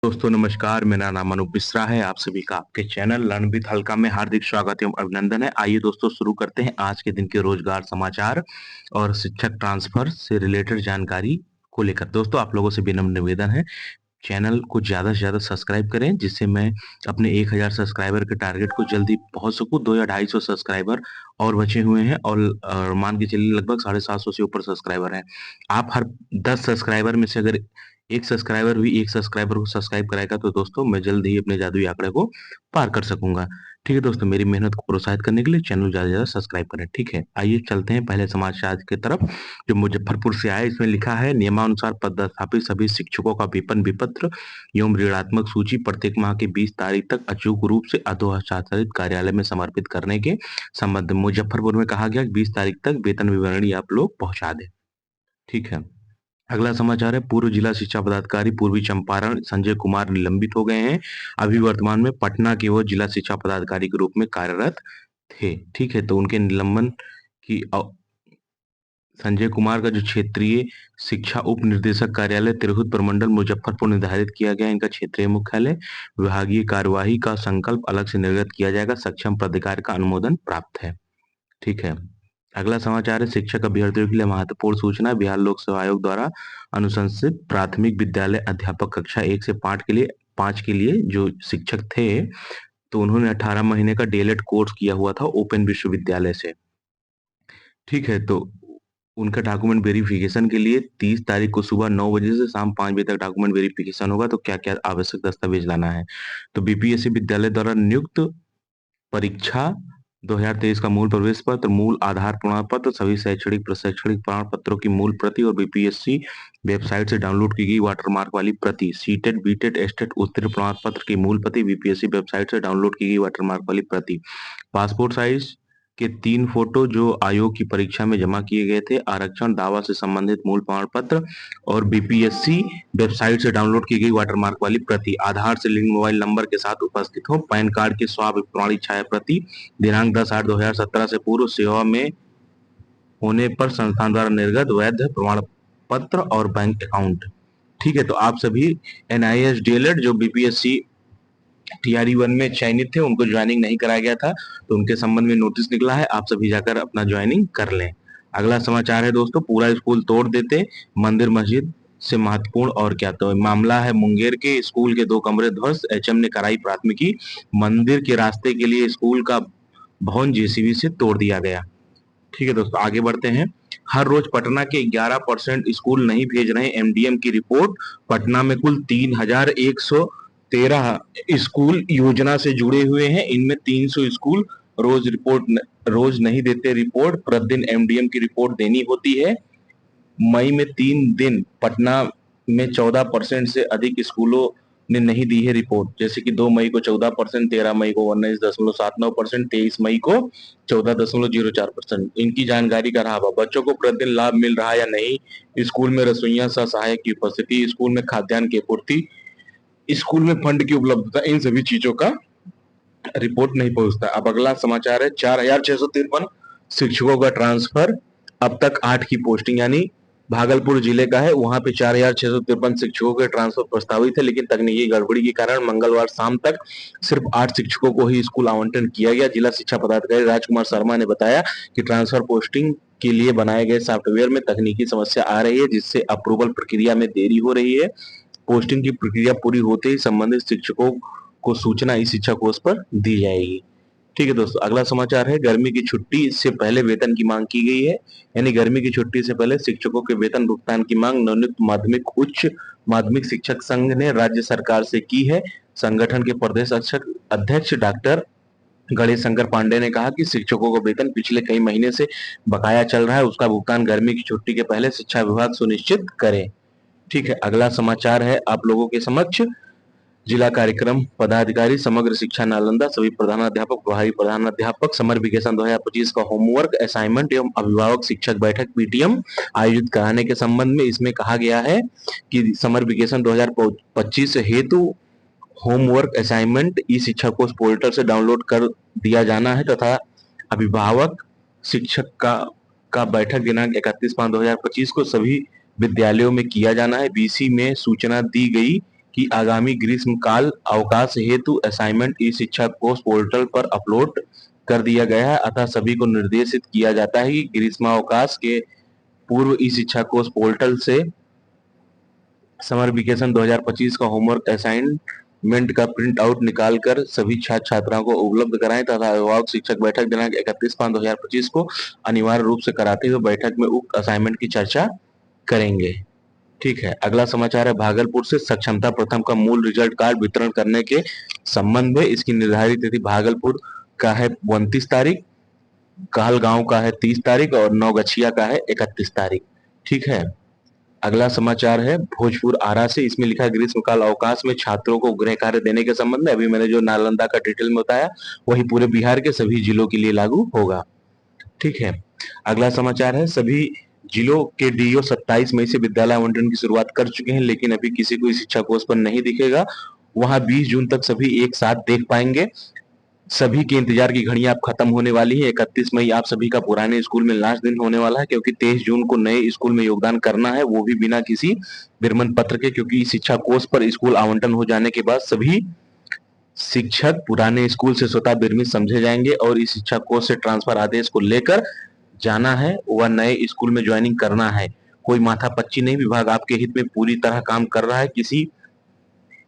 दोस्तों नमस्कार, मेरा नाम अनूप मिश्रा है। आप सभी का आपके चैनल लर्न विद हल्का में हार्दिक स्वागत एवं अभिनंदन है। आइए दोस्तों शुरू करते हैं आज के दिन के रोजगार समाचार और शिक्षक ट्रांसफर से रिलेटेड जानकारी को लेकर। दोस्तों आप लोगों से विनम्र निवेदन है, चैनल को ज़्यादा से ज़्यादा सब्सक्राइब करें जिससे मैं अपने 1000 सब्सक्राइबर के टारगेट को जल्दी पहुंच सकूं। 2 या 250 सब्सक्राइबर और बचे हुए हैं और मान के चलिए लगभग 750 से ऊपर सब्सक्राइबर हैं। आप हर 10 सब्सक्राइबर में से अगर एक सब्सक्राइबर भी एक सब्सक्राइबर को सब्सक्राइब कराएगा तो दोस्तों मैं जल्द ही अपने जादुई आंकड़े को पार कर सकूंगा। ठीक है दोस्तों, मेरी मेहनत को प्रोत्साहित करने के लिए चैनल ज़्यादा से ज़्यादा सब्सक्राइब करें। ठीक है, आइए चलते हैं पहले समाचार की तरफ जो मुजफ्फरपुर से आया। इसमें लिखा है नियमानुसार पदस्थापित सभी शिक्षकों का वेतन विपत्र एवं ऋणात्मक सूची प्रत्येक माह की 20 तारीख तक अचूक रूप से अधोहस्तांतरित कार्यालय में समर्पित करने के संबंध में मुजफ्फरपुर में कहा गया कि 20 तारीख तक वेतन विवरणी आप लोग पहुंचा दें। ठीक है, अगला समाचार है पूर्व जिला शिक्षा पदाधिकारी पूर्वी चंपारण संजय कुमार निलंबित हो गए हैं। अभी वर्तमान में पटना के वो जिला शिक्षा पदाधिकारी के रूप में कार्यरत थे। ठीक है, तो उनके निलंबन की संजय कुमार का जो क्षेत्रीय शिक्षा उप निदेशक कार्यालय तिरहुत प्रमंडल मुजफ्फरपुर निर्धारित किया गया। इनका क्षेत्रीय मुख्यालय विभागीय कार्यवाही का संकल्प अलग से निर्गत किया जाएगा। सक्षम प्राधिकार का अनुमोदन प्राप्त है। ठीक है, अगला समाचार है शिक्षक अभ्यर्थियों के लिए महत्वपूर्ण सूचना। बिहार लोक सेवा आयोग द्वारा अनुशंसित प्राथमिक विद्यालय अध्यापक कक्षा 1 से 5 के लिए जो शिक्षक थे तो उन्होंने 18 महीने का डीएलएड कोर्स किया हुआ था ओपन विश्वविद्यालय से। ठीक है, तो उनका डॉक्यूमेंट वेरिफिकेशन के लिए 30 तारीख को सुबह 9 बजे से शाम 5 बजे तक डॉक्यूमेंट वेरिफिकेशन होगा। तो क्या क्या आवश्यक दस्तावेज लाना है, तो बीपीएससी विद्यालय द्वारा नियुक्त परीक्षा 2023 का मूल प्रवेश पत्र, मूल आधार प्रमाण पत्र, सभी शैक्षणिक प्रशैक्षणिक प्रमाण पत्रों की मूल प्रति और बीपीएससी वेबसाइट से डाउनलोड की गई वाटरमार्क वाली प्रति, सीटेट बीटेट एस्टेट उत्तीर्ण प्रमाण पत्र की मूल प्रति, बीपीएससी वेबसाइट से डाउनलोड की गई वाटरमार्क वाली प्रति, पासपोर्ट साइज के 3 फोटो जो आयोग की परीक्षा में जमा किए गए थे, आरक्षण दावा से संबंधित मूल प्रमाण पत्र और बीपीएससी वेबसाइट से डाउनलोड की गई वाटरमार्क वाली प्रति, आधार से लिंक मोबाइल नंबर के साथ उपस्थित हो, पैन कार्ड की प्रमाणी छाया प्रति, दिनांक 10/8/2017 से पूर्व सेवा में होने पर संस्थान द्वारा निर्गत वैध प्रमाण पत्र और बैंक अकाउंट। ठीक है, तो आप सभी एनआईएस डीएलएड जो बीपीएससी टीआरई 1 में चयनित थे उनको ज्वाइनिंग नहीं कराया गया था तो उनके संबंध में नोटिस निकला है, आप सभी जाकर अपना ज्वाइनिंग कर लें। अगला समाचार है दोस्तों पूरा स्कूल तोड़ देते मंदिर मस्जिद से महत्वपूर्ण और क्या, तो मामला है मुंगेर के स्कूल के 2 कमरे ध्वस्त, एचएम ने कराई प्राथमिकी। मंदिर के रास्ते के लिए स्कूल का भवन जेसीबी से तोड़ दिया गया। ठीक है दोस्तों, आगे बढ़ते हैं। हर रोज पटना के 11% स्कूल नहीं भेज रहे एमडीएम की रिपोर्ट। पटना में कुल 3113 स्कूल योजना से जुड़े हुए हैं, इनमें 300 स्कूल रोज नहीं देते रिपोर्ट। प्रतिदिन एमडीएम की रिपोर्ट देनी होती है। मई में 3 दिन पटना में 14% से अधिक स्कूलों ने नहीं दी है रिपोर्ट, जैसे कि 2 मई को 14%, 13 मई को 19.79%, 23 मई को 14.04%। इनकी जानकारी का रहा बच्चों को प्रतिदिन लाभ मिल रहा है या नहीं, स्कूल में रसोइया सह सहायक की उपस्थिति, स्कूल में खाद्यान्न की आपूर्ति, स्कूल में फंड की उपलब्धता, इन सभी चीजों का रिपोर्ट नहीं पहुंचता। अब अगला समाचार है 4653 शिक्षकों का ट्रांसफर। अब तक 8 की पोस्टिंग यानी भागलपुर जिले का है, वहां पे 4653 शिक्षकों के ट्रांसफर प्रस्तावित है, लेकिन तकनीकी गड़बड़ी के कारण मंगलवार शाम तक सिर्फ 8 शिक्षकों को ही स्कूल आवंटन किया गया। जिला शिक्षा पदाधिकारी राजकुमार शर्मा ने बताया कि ट्रांसफर पोस्टिंग के लिए बनाए गए सॉफ्टवेयर में तकनीकी समस्या आ रही है जिससे अप्रूवल प्रक्रिया में देरी हो रही है। पोस्टिंग की प्रक्रिया पूरी होते ही संबंधित शिक्षकों को सूचना इस शिक्षा कोष पर दी जाएगी। ठीक है दोस्तों, अगला समाचार है गर्मी की छुट्टी से पहले वेतन की मांग की गई है, यानी गर्मी की छुट्टी से पहले शिक्षकों के वेतन भुगतान की मांग नवनियुक्त माध्यमिक उच्च माध्यमिक शिक्षक संघ ने राज्य सरकार से की है। संगठन के प्रदेश अध्यक्ष डॉक्टर गणेश शंकर पांडे ने कहा कि शिक्षकों को वेतन पिछले कई महीने से बकाया चल रहा है, उसका भुगतान गर्मी की छुट्टी के पहले शिक्षा विभाग सुनिश्चित करे। ठीक है, अगला समाचार है आप लोगों के समक्ष जिला कार्यक्रम पदाधिकारी समग्र शिक्षा नालंदा सभी प्रधानाध्यापक प्रभारी प्रधानाध्यापक समर वेकेशन 2025 का होमवर्क असाइनमेंट एवं अभिभावक शिक्षक बैठक पीटीएम आयोजित कराने के संबंध में इसमें कहा गया है कि समर वेकेशन 2025 हेतु होमवर्क असाइनमेंट ई शिक्षा कोष पोर्टल से डाउनलोड कर दिया जाना है तथा अभिभावक शिक्षक का बैठक दिनांक 31/5/2025 को सभी विद्यालयों में किया जाना है। बीसी में सूचना दी गई कि आगामी ग्रीष्मकाल अवकाश हेतु असाइनमेंट ई शिक्षा कोष पोर्टल पर अपलोड कर दिया गया है, अतः सभी को निर्देशित किया जाता है कि ग्रीष्मावकाश के पूर्व ई शिक्षा कोष पोर्टल से समर वेकेशन 2025 का होमवर्क असाइनमेंट का प्रिंट आउट निकाल कर सभी छात्र छात्राओं को उपलब्ध कराएं तथा अभिभावक शिक्षक बैठक दिनांक 31/5/2025 को अनिवार्य रूप से कराते हुए बैठक में उक्त असाइनमेंट की चर्चा करेंगे। ठीक है, अगला समाचार है भागलपुर से सक्षमता प्रथम का मूल रिजल्ट कार्ड वितरण करने के संबंध में। इसकी निर्धारित तिथि भागलपुर का है 29 तारीख, कहलगांव का है 30 तारीख और नौगछिया का है 31 तारीख। ठीक है, अगला समाचार है भोजपुर आरा से। इसमें लिखा है ग्रीष्मकाल अवकाश में छात्रों को गृह कार्य देने के संबंध में। अभी मैंने जो नालंदा का डिटेल में बताया वही पूरे बिहार के सभी जिलों के लिए लागू होगा। ठीक है, अगला समाचार है सभी जिलों के डीओ 27 मई से विद्यालय आवंटन की शुरुआत कर चुके हैं, लेकिन अभी किसी को शिक्षा कोष पर नहीं दिखेगा। वहां 20 जून तक सभी एक साथ देख पाएंगे। सभी के इंतजार की घड़ियां अब खत्म होने वाली है। 31 मई आप सभी का पुराने स्कूल में लास्ट दिन होने वाला है, क्योंकि 23 जून को नए स्कूल में योगदान करना है, वो भी बिना किसी विरमण पत्र के, क्योंकि शिक्षा कोष पर स्कूल आवंटन हो जाने के बाद सभी शिक्षक पुराने स्कूल से स्वतः विरमित समझे जाएंगे और इस शिक्षा कोष से ट्रांसफर आदेश को लेकर जाना है व नए स्कूल में ज्वाइनिंग करना है। कोई माथापच्ची नहीं, विभाग आपके हित में पूरी तरह काम कर रहा है। किसी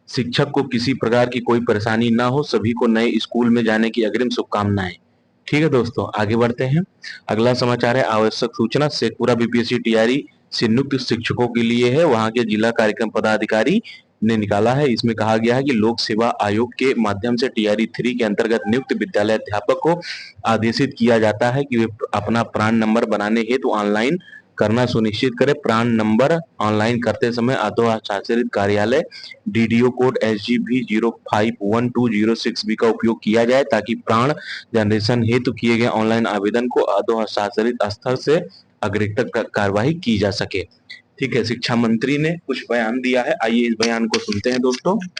शिक्षक को किसी प्रकार की कोई परेशानी ना हो, सभी को नए स्कूल में जाने की अग्रिम शुभकामनाएं। ठीक है दोस्तों, आगे बढ़ते हैं। अगला समाचार है आवश्यक सूचना शेखपुरा बीपीएससी टीआरई से नियुक्त शिक्षकों के लिए है। वहां के जिला कार्यक्रम पदाधिकारी ने निकाला है। इसमें कहा गया है कि लोक सेवा आयोग के माध्यम से टीआरई 3 के अंतर्गत नियुक्त विद्यालय अध्यापक को आदेशित किया जाता है कि वे अपना प्राण नंबर बनाने हेतु ऑनलाइन करना सुनिश्चित करें। प्राण नंबर ऑनलाइन करते समय अधो हस्ताक्षरित कार्यालय डीडीओ कोड SGB 051206B का उपयोग किया जाए, ताकि प्राण जनरेशन हेतु किए गए ऑनलाइन आवेदन को अधो हस्ताक्षरित स्तर से अग्रतर कार्यवाही की जा सके। ठीक है, शिक्षा मंत्री ने कुछ बयान दिया है, आइए इस बयान को सुनते हैं दोस्तों। अगस्त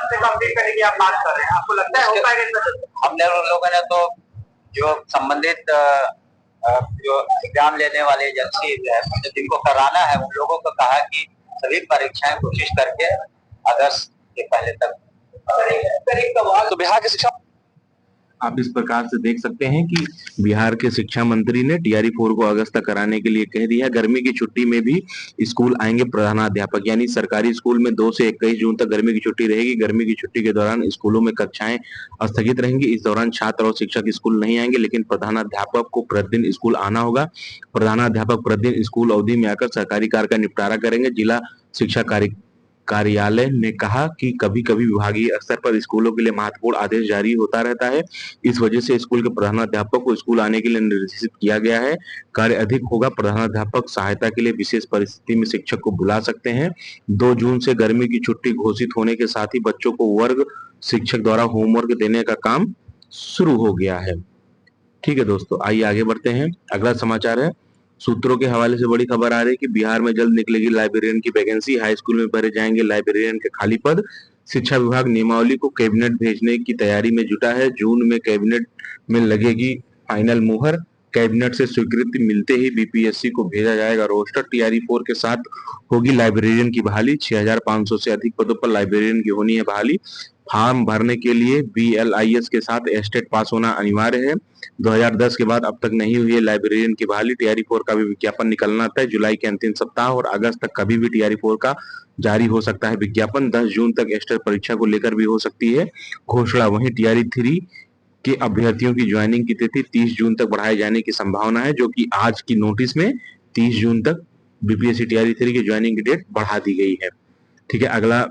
से कंप्लीट करने की आप बात कर रहे हैं, आपको लगता है हो पाएगा? हमने लोगों ने तो जो संबंधित जो एग्जाम लेने वाले एजेंसी है जिनको कराना है उन लोगों को कहा कि सभी परीक्षाएं कोशिश करके अगस्त के पहले तक करें। तो बिहार की शिक्षा आप इस प्रकार से देख सकते हैं कि बिहार के शिक्षा मंत्री ने टीआरई 4 को अगस्त तक कराने के लिए कह दिया। गर्मी की छुट्टी में भी स्कूल आएंगे प्रधानाध्यापक, यानी सरकारी स्कूल में 2 से 21 जून तक गर्मी की छुट्टी रहेगी। गर्मी की छुट्टी के दौरान स्कूलों में कक्षाएं स्थगित रहेंगी। इस दौरान छात्र और शिक्षक स्कूल नहीं आएंगे, लेकिन प्रधानाध्यापक को प्रतिदिन स्कूल आना होगा। प्रधानाध्यापक प्रतिदिन स्कूल अवधि में आकर सरकारी कार्य का निपटारा करेंगे। जिला शिक्षा कार्यालय ने कहा कि कभी कभी विभागीय स्तर पर स्कूलों के लिए महत्वपूर्ण आदेश जारी होता रहता है। इस वजह से स्कूल के प्रधानाध्यापक को स्कूल आने के लिए निर्देशित किया गया है। कार्य अधिक होगा, प्रधानाध्यापक सहायता के लिए विशेष परिस्थिति में शिक्षक को बुला सकते हैं। 2 जून से गर्मी की छुट्टी घोषित होने के साथ ही बच्चों को वर्ग शिक्षक द्वारा होमवर्क देने का काम शुरू हो गया है। ठीक है दोस्तों, आइए आगे बढ़ते हैं। अगला समाचार है सूत्रों के हवाले से बड़ी खबर आ रही है कि बिहार में जल्द निकलेगी लाइब्रेरियन की वैकेंसी। हाई स्कूल में भरे जाएंगे लाइब्रेरियन के खाली पद। शिक्षा विभाग नियमावली को कैबिनेट भेजने की तैयारी में जुटा है। जून में कैबिनेट में लगेगी फाइनल मुहर। कैबिनेट से स्वीकृति मिलते ही बीपीएससी को भेजा जाएगा रोस्टर। टीआरई 4 के साथ होगी लाइब्रेरियन की बहाली। 6500 से अधिक पदों पर लाइब्रेरियन की होनी है बहाली। फॉर्म भरने के लिए BLIS के साथ एस्टेट पास होना अनिवार्य है। 2010 के बाद अब तक नहीं हुई है लाइब्रेरियन की बहाली। टीआरई 4 का भी विज्ञापन निकलना था जुलाई के अंतिम सप्ताह और अगस्त तक कभी भी टीआरई 4 का जारी हो सकता है विज्ञापन। 10 जून तक एस्टेट परीक्षा को लेकर भी हो सकती है घोषणा। वहीं टीआरई 3 के अभ्यर्थियों की ज्वाइनिंग की तिथि 30 जून तक बढ़ाए जाने की संभावना है, जो कि आज की नोटिस में 30 जून तक बीपीएससी टीआरई 3 की ज्वाइनिंग की डेट बढ़ा दी गई है। ठीक है, अगला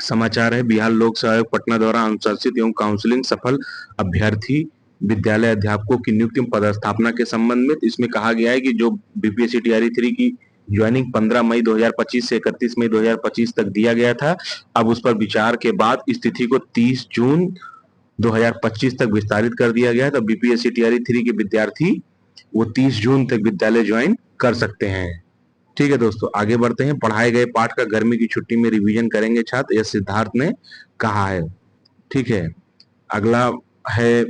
समाचार है बिहार लोक सेवा आयोग पटना द्वारा अनुशंसित एवं काउंसलिंग सफल अभ्यर्थी विद्यालय अध्यापकों की नियुक्ति पदस्थापना के संबंध में। इसमें कहा गया है कि जो बीपीएससी टीआरई 3 की ज्वाइनिंग 15 मई 2025 से 31 मई 2025 तक दिया गया था, अब उस पर विचार के बाद इस तिथि को 30 जून 2025 तक विस्तारित कर दिया गया है। तो बीपीएससी टीआरई 3 के विद्यार्थी वो 30 जून तक विद्यालय ज्वाइन कर सकते हैं। ठीक है दोस्तों, आगे बढ़ते हैं। पढ़ाए गए पाठ का गर्मी की छुट्टी में रिवीजन करेंगे छात्र, यह सिद्धार्थ ने कहा है। ठीक है, अगला है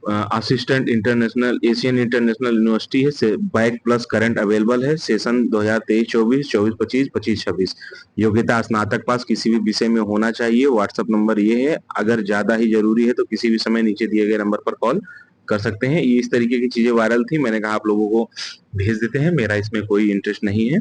assistant international Asian international university है से बैक प्लस करंट अवेलेबल है। सेशन 2023-24, 24-25, 25-26। योग्यता स्नातक पास किसी भी विषय में होना चाहिए। व्हाट्सएप नंबर ये है, अगर ज्यादा ही जरूरी है तो किसी भी समय नीचे दिए गए नंबर पर कॉल कर सकते हैं। ये इस तरीके की चीजें वायरल थी, मैंने कहा आप लोगों को भेज देते हैं, मेरा इसमें कोई इंटरेस्ट नहीं है,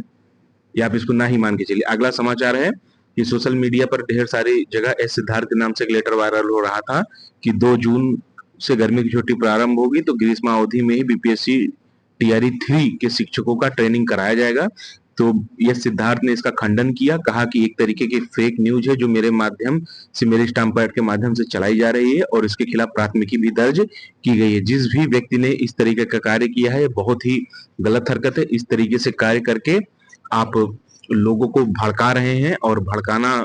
या आप इसको ना ही मान के चलिए। अगला समाचार है कि सोशल मीडिया पर ढेर सारी जगह एस सिद्धार्थ के नाम से एक लेटर वायरल हो रहा था कि 2 जून से गर्मी की छुट्टी प्रारंभ होगी तो ग्रीष्म अवधि में ही बीपीएससी टीआरई 3 के शिक्षकों का ट्रेनिंग कराया जाएगा। तो यह सिद्धार्थ ने इसका खंडन किया, कहा कि एक तरीके की फेक न्यूज है जो मेरे माध्यम से, मेरे स्टाम्प पैड के माध्यम से चलाई जा रही है और इसके खिलाफ प्राथमिकी भी दर्ज की गई है। जिस भी व्यक्ति ने इस तरीके का कार्य किया है बहुत ही गलत हरकत है। इस तरीके से कार्य करके आप लोगों को भड़का रहे हैं और भड़काना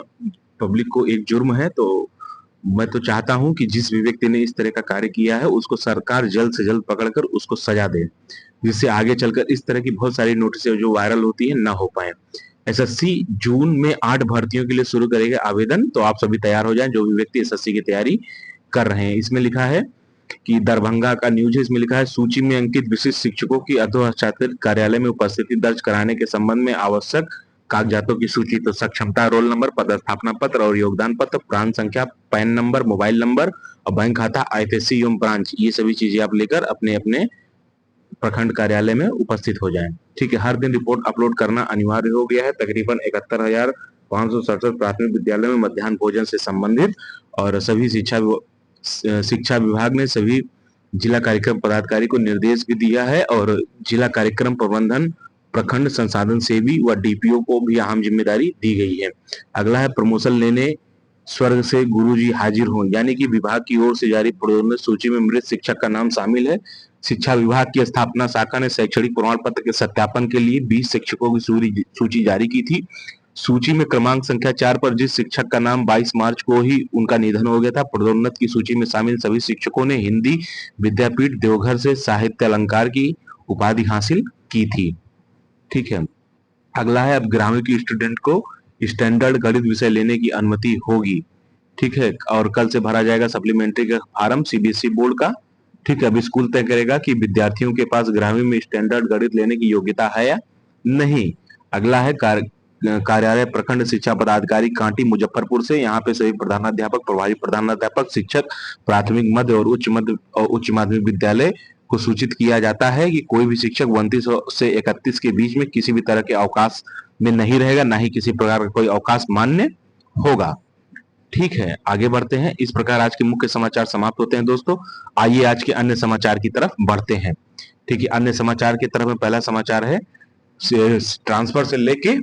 पब्लिक को एक जुर्म है। तो मैं तो चाहता हूं कि जिस भी व्यक्ति ने इस तरह का कार्य किया है उसको सरकार जल्द से जल्द पकड़कर उसको सजा दे, जिससे आगे चलकर इस तरह की बहुत सारी नोटिस जो वायरल होती है ना हो पाए। एसएससी जून में 8 भर्तियों के लिए शुरू करेगा आवेदन, तो आप सभी तैयार हो जाएं जो भी व्यक्ति एसएससी की तैयारी कर रहे हैं। इसमें लिखा है कि दरभंगा का न्यूज है, इसमें लिखा है सूची में अंकित विशिष्ट शिक्षकों की अधोहस्ताक्षरित कार्यालय में उपस्थिति दर्ज कराने के संबंध में आवश्यक कागजातों की सूची। तो सक्षमता, रोल नंबर, पदस्थापना पत्र और योगदान पत्र, प्रांत संख्या, पैन नंबर, मोबाइल नंबर और बैंक खाता, आईएफएससी एवं ब्रांच, ये सभी चीजें आप लेकर अपने अपने प्रखंड कार्यालय में उपस्थित हो जाएं। ठीक है, हर दिन रिपोर्ट अपलोड करना अनिवार्य हो गया है। तकरीबन 71,567 प्राथमिक विद्यालय में मध्याह्न भोजन से संबंधित और सभी शिक्षा विभाग ने सभी जिला कार्यक्रम पदाधिकारी को निर्देश भी दिया है और जिला कार्यक्रम प्रबंधन, प्रखंड संसाधन सेवी व डीपीओ को भी अहम जिम्मेदारी दी गई है। अगला है प्रमोशन लेने स्वर्ग से गुरुजी हाजिर हों, यानी कि विभाग की ओर से जारी प्रोन्नत सूची में मृत शिक्षक का नाम शामिल है। शिक्षा विभाग की स्थापना शाखा ने शैक्षणिक प्रमाण पत्र के सत्यापन के लिए 20 शिक्षकों की सूची जारी की थी। सूची में क्रमांक संख्या 4 पर जिस शिक्षक का नाम 22 मार्च को ही उनका निधन हो गया था, पदोन्नत की सूची में शामिल सभी शिक्षकों ने हिंदी विद्यापीठ देवघर से साहित्य अलंकार की उपाधि हासिल की थी। ठीक है, अगला है अब ग्रामीण की स्टूडेंट को स्टैंडर्ड गणित विषय लेने की अनुमति होगी। ठीक है, और कल से भरा जाएगा सप्लीमेंट्री का फॉर्म सीबीएसई बोर्ड का। ठीक है, अब स्कूल तय करेगा कि विद्यार्थियों के पास ग्रामीण में स्टैंडर्ड गणित लेने की योग्यता है या नहीं। अगला है कार्यालय प्रखंड शिक्षा पदाधिकारी कांटी मुजफ्फरपुर से। यहाँ पे सभी प्रधानाध्यापक, प्रभारी प्रधानाध्यापक, शिक्षक प्राथमिक, मध्य और उच्च माध्यमिक विद्यालय को सूचित किया जाता है कि कोई भी शिक्षक 29 से 31 के बीच में किसी भी तरह के अवकाश में नहीं रहेगा, ना ही किसी प्रकार का कोई अवकाश मान्य होगा। ठीक है, आगे बढ़ते हैं। इस प्रकार आज के मुख्य समाचार समाप्त होते हैं दोस्तों। आइए आज के अन्य समाचार की तरफ बढ़ते हैं। ठीक है, अन्य समाचार की तरफ में पहला समाचार है ट्रांसफर से लेके,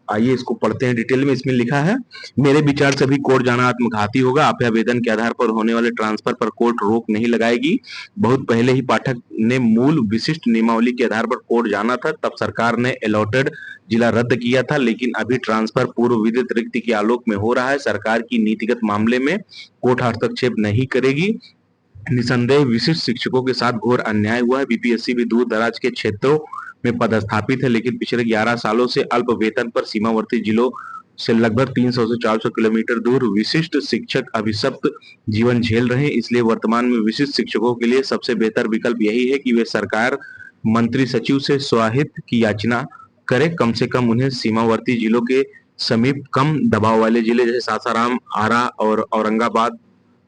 आइए इसको पढ़ते हैं डिटेल में। इसमें लिखा है, मेरे विचार से भी कोर्ट जाना आत्मघाती होगा। आप आवेदन के आधार पर होने वाले ट्रांसफर पर कोर्ट रोक नहीं लगाएगी। बहुत पहले ही पाठक ने मूल विशिष्ट नियमावली के आधार पर कोर्ट जाना था, तब सरकार ने अलॉटेड जिला रद्द किया था, लेकिन अभी ट्रांसफर पूर्व विदित रिक्ति के आलोक में हो रहा है। सरकार की नीतिगत मामले में कोर्ट हस्तक्षेप नहीं करेगी। निसंदेह विशिष्ट शिक्षकों के साथ घोर अन्याय हुआ है। बीपीएससी भी दूर दराज के क्षेत्रों में पदस्थापित है, लेकिन पिछले 11 सालों से अल्प वेतन पर सीमावर्ती जिलों से लगभग 300 से 400 किलोमीटर दूर विशिष्ट शिक्षक अभिशप्त जीवन झेल रहे हैं। इसलिए वर्तमान में विशिष्ट शिक्षकों के लिए सबसे बेहतर विकल्प यही है कि वे सरकार मंत्री सचिव से स्वहित की याचना करें। कम से कम उन्हें सीमावर्ती जिलों के समीप कम दबाव वाले जिले जैसे सासाराम, आरा और औरंगाबाद,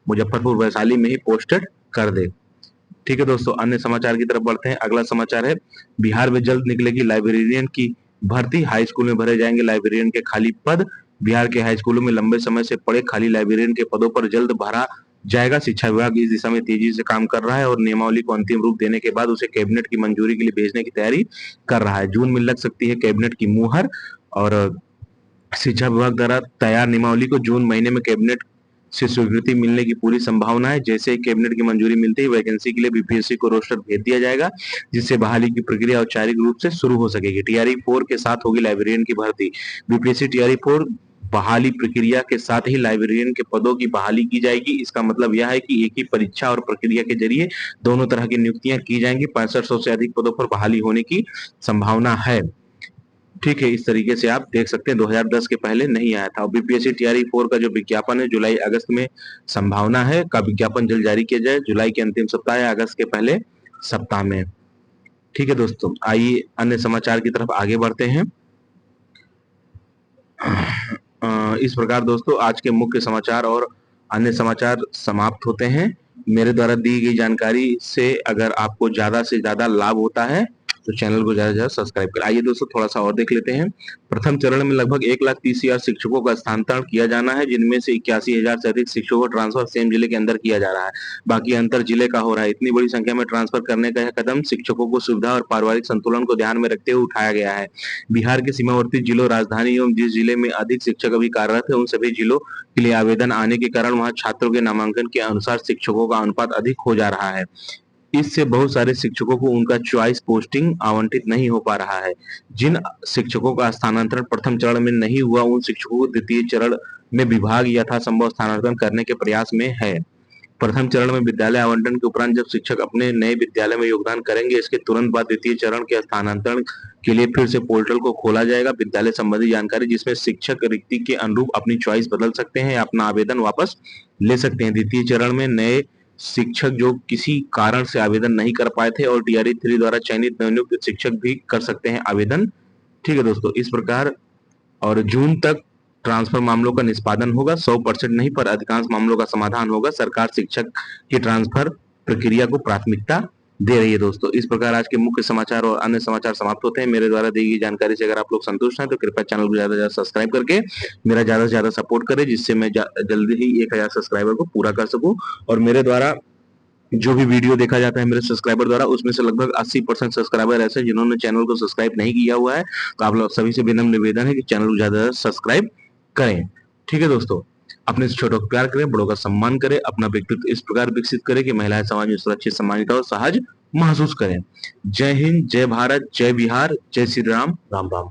मुजफ्फरपुर, वैशाली में ही पोस्टेड कर दे। ठीक है दोस्तों, अन्य समाचार की तरफ बढ़ते हैं। अगला समाचार है, बिहार में जल्द निकलेगी लाइब्रेरियन की भर्ती। हाई स्कूल में भरे जाएंगे लाइब्रेरियन के खाली पद। बिहार के हाई स्कूलों में लंबे समय से पड़े खाली लाइब्रेरियन के पदों पर जल्द भरा जाएगा। शिक्षा विभाग इस दिशा में तेजी से काम कर रहा है और नियमावली को अंतिम रूप देने के बाद उसे कैबिनेट की मंजूरी के लिए भेजने की तैयारी कर रहा है। जून में लग सकती है कैबिनेट की मुहर और शिक्षा विभाग द्वारा तैयार नियमावली को जून महीने में कैबिनेट से स्वीकृति मिलने की पूरी संभावना है। जैसे ही कैबिनेट की मंजूरी मिलते ही वैकेंसी के लिए बीपीएससी को रोस्टर भेज दिया जाएगा, जिससे बहाली की प्रक्रिया औपचारिक रूप से शुरू हो सकेगी। टीआरई 4 के साथ होगी लाइब्रेरियन की भर्ती। बीपीएससी टीआरई 4 बहाली प्रक्रिया के साथ ही लाइब्रेरियन के पदों की बहाली की जाएगी। इसका मतलब यह है कि एक ही परीक्षा और प्रक्रिया के जरिए दोनों तरह की नियुक्तियां की जाएंगी। 6500 से अधिक पदों पर बहाली होने की संभावना है। ठीक है, इस तरीके से आप देख सकते हैं 2010 के पहले नहीं आया था। और बीपीएससी टीआरई 4 का जो विज्ञापन है जुलाई अगस्त में संभावना है का विज्ञापन जल्द जारी किया जाए, जुलाई के अंतिम सप्ताह या अगस्त के पहले सप्ताह में। ठीक है दोस्तों, आइए अन्य समाचार की तरफ आगे बढ़ते हैं। इस प्रकार दोस्तों आज के मुख्य समाचार और अन्य समाचार समाप्त होते हैं। मेरे द्वारा दी गई जानकारी से अगर आपको ज्यादा से ज्यादा लाभ होता है तो चैनल को ज्यादा से ज्यादा सब्सक्राइब करें। आइए दोस्तों थोड़ा सा और देख लेते हैं। प्रथम चरण में लगभग 1,30,000 शिक्षकों का स्थानांतरण किया जाना है, जिनमें से 81,000 से अधिक शिक्षकों का ट्रांसफर सेम जिले के अंदर किया जा रहा है, बाकी अंतर जिले का हो रहा है। इतनी बड़ी संख्या में ट्रांसफर करने का यह कदम शिक्षकों को सुविधा और पारिवारिक संतुलन को ध्यान में रखते हुए उठाया गया है। बिहार के सीमावर्ती जिलों, राजधानी एवं जिस जिले में अधिक शिक्षक अभी कार्यरत है उन सभी जिलों के लिए आवेदन आने के कारण वहां छात्रों के नामांकन के अनुसार शिक्षकों का अनुपात अधिक हो जा रहा है। इससे बहुत सारे शिक्षकों को उनका चॉइस पोस्टिंग आवंटित नहीं हो पा रहा है। जिन शिक्षकों का स्थानांतरण प्रथम चरण में नहीं हुआ उन शिक्षकों को द्वितीय चरण में विभाग यथासंभव स्थानांतरण करने के प्रयास में है। प्रथम चरण में विद्यालय आवंटन के उपरांत जब शिक्षक अपने नए विद्यालय में योगदान करेंगे, इसके तुरंत बाद द्वितीय चरण के स्थानांतरण के लिए फिर से पोर्टल को खोला जाएगा। विद्यालय संबंधी जानकारी जिसमें शिक्षक रिक्ति के अनुरूप अपनी चॉइस बदल सकते हैं या अपना आवेदन वापस ले सकते हैं। द्वितीय चरण में नए शिक्षक जो किसी कारण से आवेदन नहीं कर पाए थे और टीआरई 3 द्वारा चयनित नवनियुक्त शिक्षक भी कर सकते हैं आवेदन। ठीक है दोस्तों, इस प्रकार और जून तक ट्रांसफर मामलों का निष्पादन होगा। 100% नहीं पर अधिकांश मामलों का समाधान होगा। सरकार शिक्षक की ट्रांसफर प्रक्रिया को प्राथमिकता दे रही है। दोस्तों इस प्रकार आज के मुख्य समाचार और अन्य समाचार समाप्त होते हैं। मेरे द्वारा दी गई जानकारी से अगर आप लोग संतुष्ट हैं तो कृपया चैनल को ज्यादा से ज्यादा सब्सक्राइब करके मेरा ज्यादा से ज्यादा सपोर्ट करें, जिससे मैं जल्दी ही 1,000 सब्सक्राइबर को पूरा कर सकूं। और मेरे द्वारा जो भी वीडियो देखा जाता है मेरे सब्सक्राइबर द्वारा, उसमें से लगभग 80% सब्सक्राइबर ऐसे जिन्होंने चैनल को सब्सक्राइब नहीं किया हुआ है। तो आप लोग सभी से विनम्र निवेदन है कि चैनल को ज्यादा सब्सक्राइब करें। ठीक है दोस्तों, अपने छोटों को प्यार करें, बड़ों का सम्मान करें, अपना व्यक्तित्व इस प्रकार विकसित करें कि महिलाएं समाज में सुरक्षित, सम्मानित और सहज महसूस करें। जय हिंद, जय भारत, जय बिहार, जय श्री राम, राम राम।